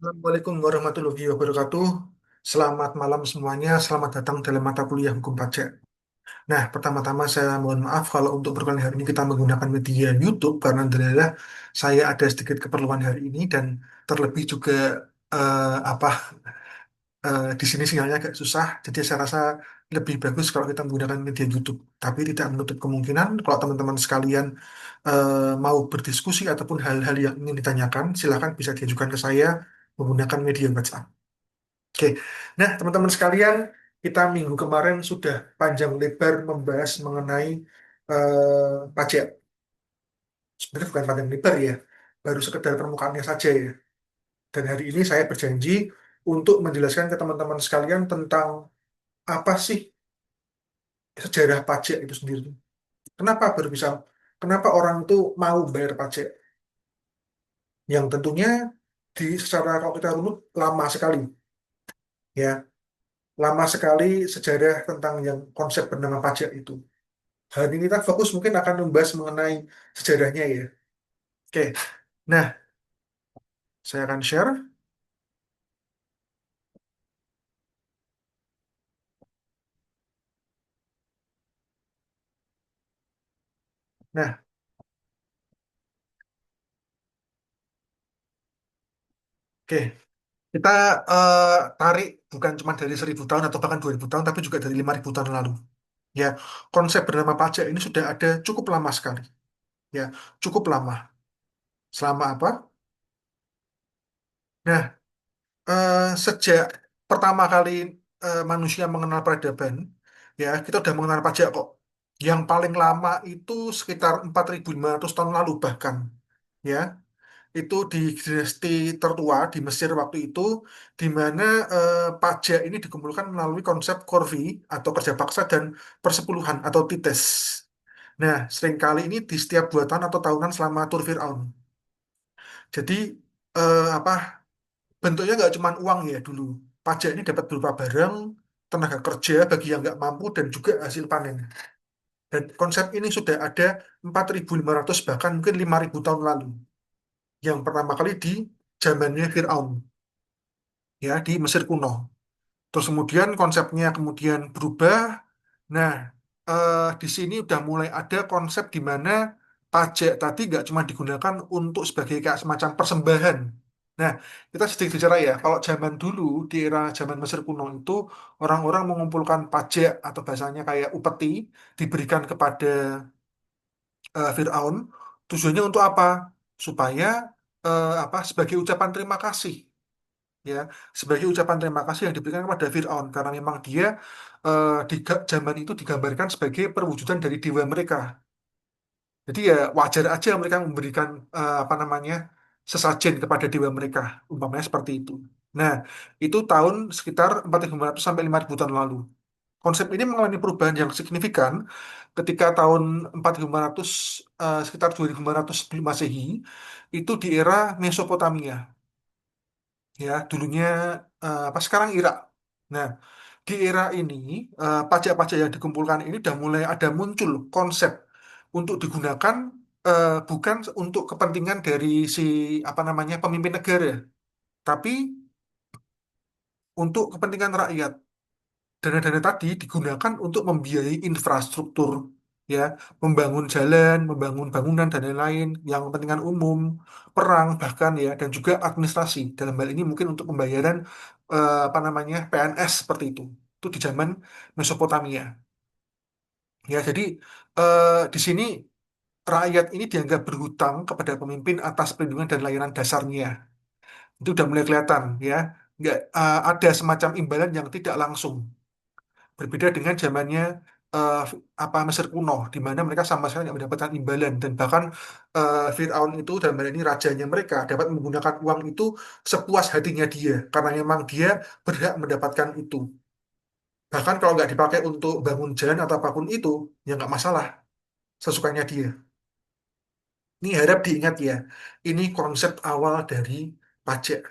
Assalamualaikum warahmatullahi wabarakatuh. Selamat malam semuanya. Selamat datang dalam mata kuliah hukum pajak. Nah, pertama-tama saya mohon maaf kalau untuk perkenalan hari ini kita menggunakan media YouTube karena adalah saya ada sedikit keperluan hari ini dan terlebih juga eh, apa di sini sinyalnya agak susah. Jadi saya rasa lebih bagus kalau kita menggunakan media YouTube. Tapi tidak menutup kemungkinan kalau teman-teman sekalian mau berdiskusi ataupun hal-hal yang ingin ditanyakan, silakan bisa diajukan ke saya menggunakan media WhatsApp. Oke, nah teman-teman sekalian, kita minggu kemarin sudah panjang lebar membahas mengenai pajak. Sebenarnya bukan panjang lebar ya, baru sekedar permukaannya saja ya. Dan hari ini saya berjanji untuk menjelaskan ke teman-teman sekalian tentang apa sih sejarah pajak itu sendiri. Kenapa baru bisa, kenapa orang itu mau bayar pajak? Yang tentunya secara kalau kita runut lama sekali ya, lama sekali sejarah tentang yang konsep bernama pajak itu. Hari ini kita fokus mungkin akan membahas mengenai sejarahnya ya. Oke, nah saya akan share. Nah, oke, kita tarik bukan cuma dari 1.000 tahun atau bahkan 2.000 tahun, tapi juga dari 5.000 tahun lalu. Ya, konsep bernama pajak ini sudah ada cukup lama sekali. Ya, cukup lama. Selama apa? Nah, sejak pertama kali manusia mengenal peradaban, ya kita udah mengenal pajak kok. Yang paling lama itu sekitar 4.500 tahun lalu bahkan. Ya, itu di dinasti tertua di Mesir waktu itu, di mana pajak ini dikumpulkan melalui konsep korvi atau kerja paksa dan persepuluhan atau tites. Nah, seringkali ini di setiap 2 tahun atau tahunan selama tur Fir'aun. Jadi, apa bentuknya nggak cuma uang ya dulu. Pajak ini dapat berupa barang, tenaga kerja bagi yang nggak mampu, dan juga hasil panen. Dan konsep ini sudah ada 4.500 bahkan mungkin 5.000 tahun lalu. Yang pertama kali di zamannya Fir'aun, ya di Mesir kuno. Terus kemudian konsepnya kemudian berubah. Nah, di sini udah mulai ada konsep di mana pajak tadi nggak cuma digunakan untuk sebagai kayak semacam persembahan. Nah, kita sedikit bicara ya, kalau zaman dulu, di era zaman Mesir kuno itu, orang-orang mengumpulkan pajak atau bahasanya kayak upeti, diberikan kepada Fir'aun, tujuannya untuk apa? Supaya apa? Sebagai ucapan terima kasih ya, sebagai ucapan terima kasih yang diberikan kepada Fir'aun karena memang dia di zaman itu digambarkan sebagai perwujudan dari dewa mereka. Jadi ya wajar aja mereka memberikan apa namanya sesajen kepada dewa mereka, umpamanya seperti itu. Nah, itu tahun sekitar 4.500 sampai 5.000 tahun lalu. Konsep ini mengalami perubahan yang signifikan ketika tahun 4.500 sekitar 2.500 sebelum Masehi itu di era Mesopotamia ya dulunya apa sekarang Irak. Nah, di era ini pajak-pajak yang dikumpulkan ini udah mulai ada muncul konsep untuk digunakan bukan untuk kepentingan dari si apa namanya pemimpin negara, tapi untuk kepentingan rakyat. Dana-dana tadi digunakan untuk membiayai infrastruktur, ya, membangun jalan, membangun bangunan dan lain-lain yang kepentingan umum, perang bahkan ya, dan juga administrasi. Dalam hal ini mungkin untuk pembayaran apa namanya PNS seperti itu. Itu di zaman Mesopotamia. Ya, jadi di sini rakyat ini dianggap berhutang kepada pemimpin atas perlindungan dan layanan dasarnya. Itu udah mulai kelihatan ya. Nggak ada semacam imbalan yang tidak langsung. Berbeda dengan zamannya eh, apa Mesir kuno, di mana mereka sama sekali tidak mendapatkan imbalan dan bahkan Firaun itu dan ini rajanya mereka dapat menggunakan uang itu sepuas hatinya dia karena memang dia berhak mendapatkan itu. Bahkan kalau nggak dipakai untuk bangun jalan atau apapun itu, ya nggak masalah, sesukanya dia. Ini harap diingat ya, ini konsep awal dari pajak.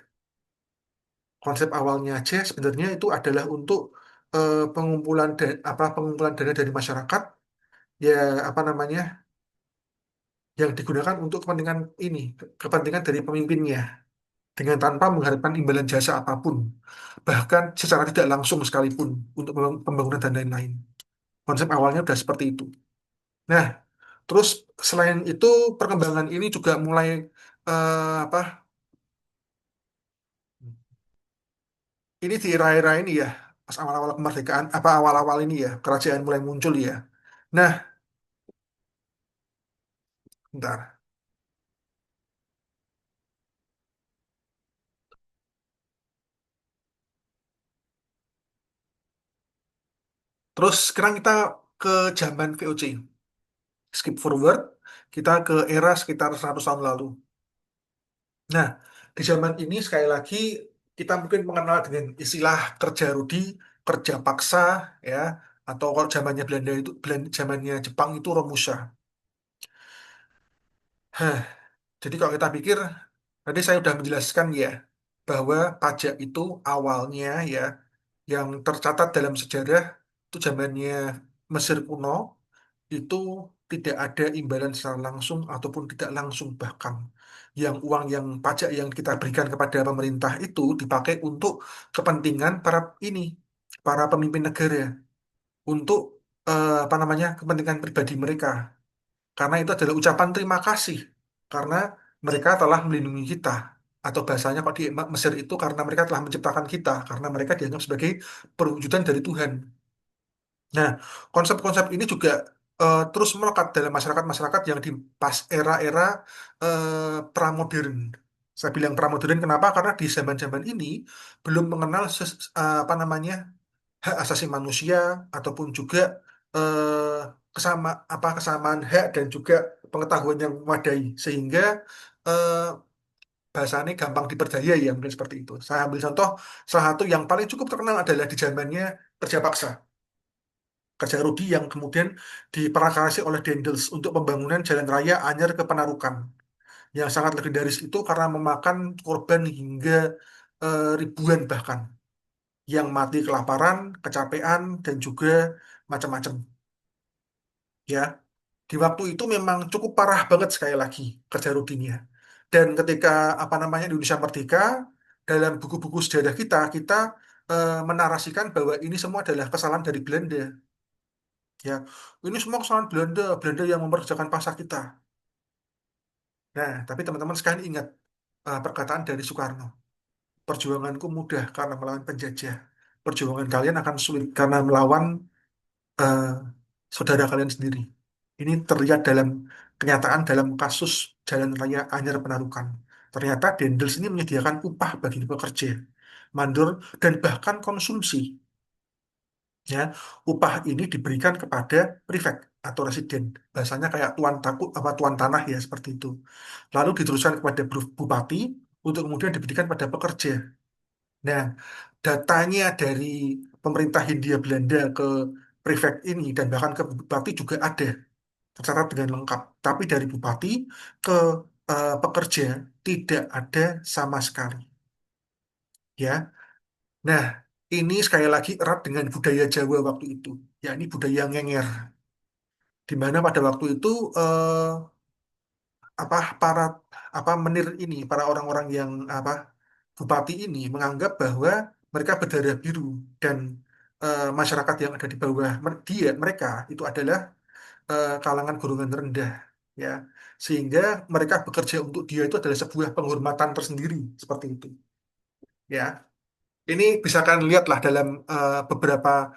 Konsep awalnya aja sebenarnya itu adalah untuk pengumpulan dana dari masyarakat ya apa namanya yang digunakan untuk kepentingan ini kepentingan dari pemimpinnya dengan tanpa mengharapkan imbalan jasa apapun, bahkan secara tidak langsung sekalipun untuk pembangunan dan lain-lain. Konsep awalnya udah seperti itu. Nah, terus selain itu perkembangan ini juga mulai apa? Ini di era-era ini ya, pas awal-awal kemerdekaan, apa awal-awal ini ya, kerajaan mulai muncul ya. Nah, bentar. Terus sekarang kita ke zaman VOC. Skip forward, kita ke era sekitar 100 tahun lalu. Nah, di zaman ini sekali lagi kita mungkin mengenal dengan istilah kerja rudi, kerja paksa, ya, atau kalau zamannya Belanda itu, zamannya Jepang itu Romusha. Hah, jadi kalau kita pikir, tadi saya sudah menjelaskan ya, bahwa pajak itu awalnya ya, yang tercatat dalam sejarah itu zamannya Mesir kuno, itu tidak ada imbalan secara langsung ataupun tidak langsung bahkan yang uang yang pajak yang kita berikan kepada pemerintah itu dipakai untuk kepentingan para pemimpin negara untuk apa namanya kepentingan pribadi mereka karena itu adalah ucapan terima kasih karena mereka telah melindungi kita atau bahasanya kok di Mesir itu karena mereka telah menciptakan kita karena mereka dianggap sebagai perwujudan dari Tuhan. Nah, konsep-konsep ini juga terus melekat dalam masyarakat-masyarakat yang di pas era-era pramodern. Saya bilang pramodern kenapa? Karena di zaman-zaman ini belum mengenal apa namanya hak asasi manusia ataupun juga eh, kesamaan hak dan juga pengetahuan yang memadai sehingga eh, bahasanya gampang diperdaya ya mungkin seperti itu. Saya ambil contoh salah satu yang paling cukup terkenal adalah di zamannya kerja paksa. Kerja Rudi yang kemudian diprakarsai oleh Dendels untuk pembangunan jalan raya Anyar ke Penarukan yang sangat legendaris itu karena memakan korban hingga ribuan bahkan yang mati kelaparan, kecapean dan juga macam-macam ya. Di waktu itu memang cukup parah banget sekali lagi kerja Rudinya. Dan ketika apa namanya Indonesia merdeka dalam buku-buku sejarah kita menarasikan bahwa ini semua adalah kesalahan dari Belanda ya. Ini semua kesalahan Belanda, Belanda yang memerdekakan pasar kita. Nah, tapi teman-teman sekalian ingat perkataan dari Soekarno. Perjuanganku mudah karena melawan penjajah. Perjuangan kalian akan sulit karena melawan eh, saudara kalian sendiri. Ini terlihat dalam kenyataan dalam kasus Jalan Raya Anyar Penarukan. Ternyata Dendels ini menyediakan upah bagi pekerja, mandor, dan bahkan konsumsi. Ya, upah ini diberikan kepada prefek atau residen. Bahasanya kayak tuan takut apa tuan tanah ya seperti itu. Lalu diteruskan kepada bupati untuk kemudian diberikan pada pekerja. Nah, datanya dari pemerintah Hindia Belanda ke prefek ini dan bahkan ke bupati juga ada tercatat dengan lengkap. Tapi dari bupati ke pekerja tidak ada sama sekali. Ya, nah ini sekali lagi erat dengan budaya Jawa waktu itu. Ya, ini budaya ngenger. Di mana pada waktu itu apa para apa menir ini para orang-orang yang apa bupati ini menganggap bahwa mereka berdarah biru dan masyarakat yang ada di bawah mereka itu adalah kalangan golongan rendah ya sehingga mereka bekerja untuk dia itu adalah sebuah penghormatan tersendiri seperti itu ya ini bisa kalian lihatlah dalam beberapa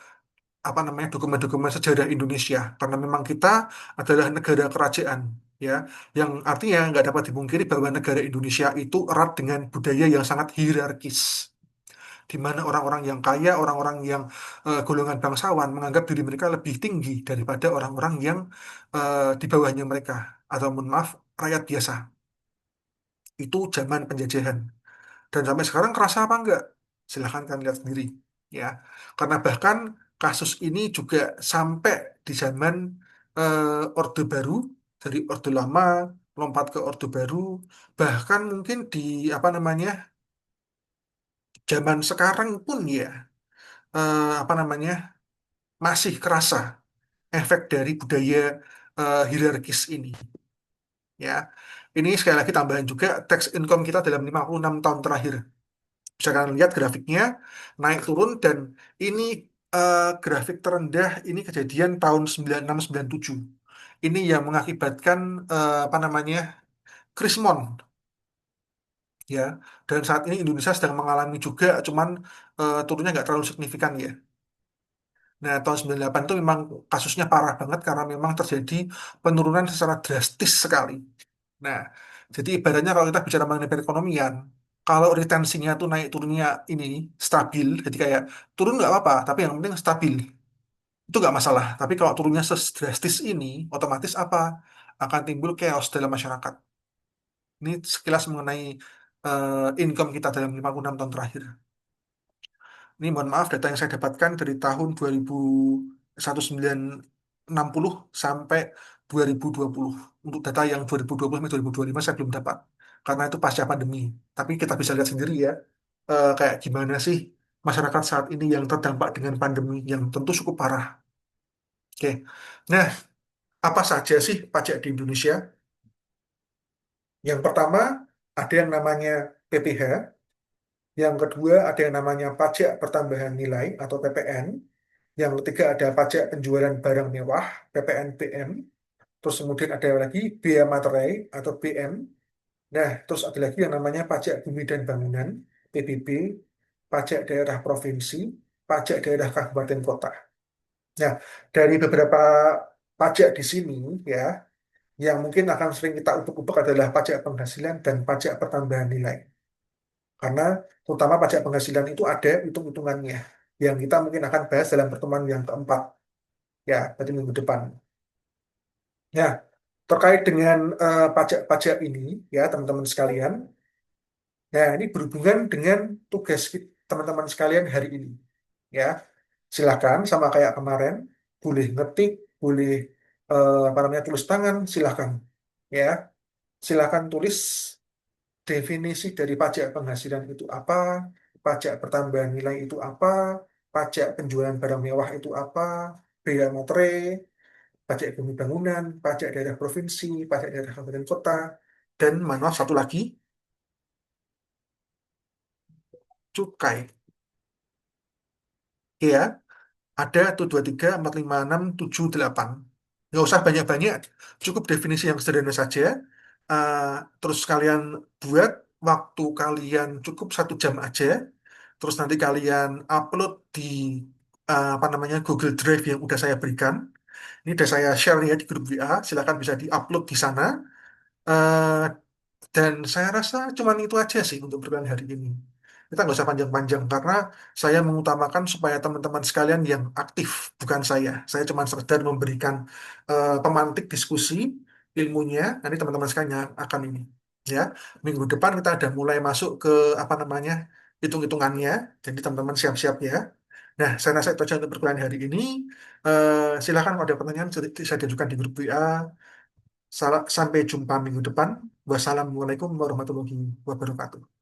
apa namanya dokumen-dokumen sejarah Indonesia karena memang kita adalah negara kerajaan ya yang artinya nggak dapat dipungkiri bahwa negara Indonesia itu erat dengan budaya yang sangat hierarkis di mana orang-orang yang kaya orang-orang yang golongan bangsawan menganggap diri mereka lebih tinggi daripada orang-orang yang di bawahnya mereka atau mohon maaf rakyat biasa itu zaman penjajahan dan sampai sekarang kerasa apa enggak? Silahkan kalian lihat sendiri. Ya, karena bahkan kasus ini juga sampai di zaman Orde Baru, dari Orde Lama, lompat ke Orde Baru, bahkan mungkin di apa namanya zaman sekarang pun ya, apa namanya masih kerasa efek dari budaya hierarkis ini. Ya, Ini sekali lagi tambahan juga tax income kita dalam 56 tahun terakhir. Bisa kalian lihat grafiknya naik turun dan ini grafik terendah ini kejadian tahun 96-97. Ini yang mengakibatkan apa namanya krismon ya. Dan saat ini Indonesia sedang mengalami juga, cuman turunnya nggak terlalu signifikan ya. Nah, tahun 98 itu memang kasusnya parah banget karena memang terjadi penurunan secara drastis sekali. Nah, jadi ibaratnya kalau kita bicara mengenai perekonomian, kalau retensinya tuh naik turunnya ini stabil, jadi kayak turun nggak apa-apa, tapi yang penting stabil, itu nggak masalah. Tapi kalau turunnya sedrastis ini, otomatis apa? Akan timbul chaos dalam masyarakat. Ini sekilas mengenai income kita dalam 56 tahun terakhir. Ini mohon maaf data yang saya dapatkan dari tahun 1960 sampai 2020. Untuk data yang 2020 sampai 2025 saya belum dapat. Karena itu pasca pandemi. Tapi kita bisa lihat sendiri ya, kayak gimana sih masyarakat saat ini yang terdampak dengan pandemi yang tentu cukup parah. Oke. Nah, apa saja sih pajak di Indonesia? Yang pertama, ada yang namanya PPh. Yang kedua, ada yang namanya pajak pertambahan nilai atau PPN. Yang ketiga ada pajak penjualan barang mewah, PPNBM. Terus kemudian ada lagi bea materai atau BM. Nah, terus ada lagi yang namanya pajak bumi dan bangunan, PBB, pajak daerah provinsi, pajak daerah kabupaten kota. Nah, dari beberapa pajak di sini ya, yang mungkin akan sering kita ubek-ubek adalah pajak penghasilan dan pajak pertambahan nilai. Karena terutama pajak penghasilan itu ada hitung-hitungannya yang kita mungkin akan bahas dalam pertemuan yang keempat ya, pada minggu depan. Ya, terkait dengan pajak-pajak ini, ya teman-teman sekalian, nah ini berhubungan dengan tugas teman-teman sekalian hari ini. Ya, silakan sama kayak kemarin, boleh ngetik, boleh apa namanya tulis tangan, silakan. Ya, silakan tulis definisi dari pajak penghasilan itu apa, pajak pertambahan nilai itu apa, pajak penjualan barang mewah itu apa, bea materai, pajak bumi bangunan, pajak daerah provinsi, pajak daerah kabupaten kota, dan manual satu lagi, cukai. Oke ya, ada tuh 2, 3, 4, 5, 6, 7, 8. Nggak usah banyak-banyak, cukup definisi yang sederhana saja. Eh, Terus kalian buat waktu kalian cukup 1 jam aja. Terus nanti kalian upload di apa namanya Google Drive yang udah saya berikan. Ini udah saya share ya di grup WA. Silakan bisa diupload di sana. Eh, Dan saya rasa cuman itu aja sih untuk perkuliahan hari ini. Kita nggak usah panjang-panjang karena saya mengutamakan supaya teman-teman sekalian yang aktif, bukan saya. Saya cuma sekedar memberikan pemantik diskusi ilmunya. Nanti teman-teman sekalian yang akan ini. Ya, minggu depan kita ada mulai masuk ke apa namanya hitung-hitungannya. Jadi teman-teman siap-siap ya. Nah, saya rasa itu aja untuk perkuliahan hari ini. Silakan kalau ada pertanyaan bisa diajukan di grup WA. Sampai jumpa minggu depan. Wassalamualaikum warahmatullahi wabarakatuh.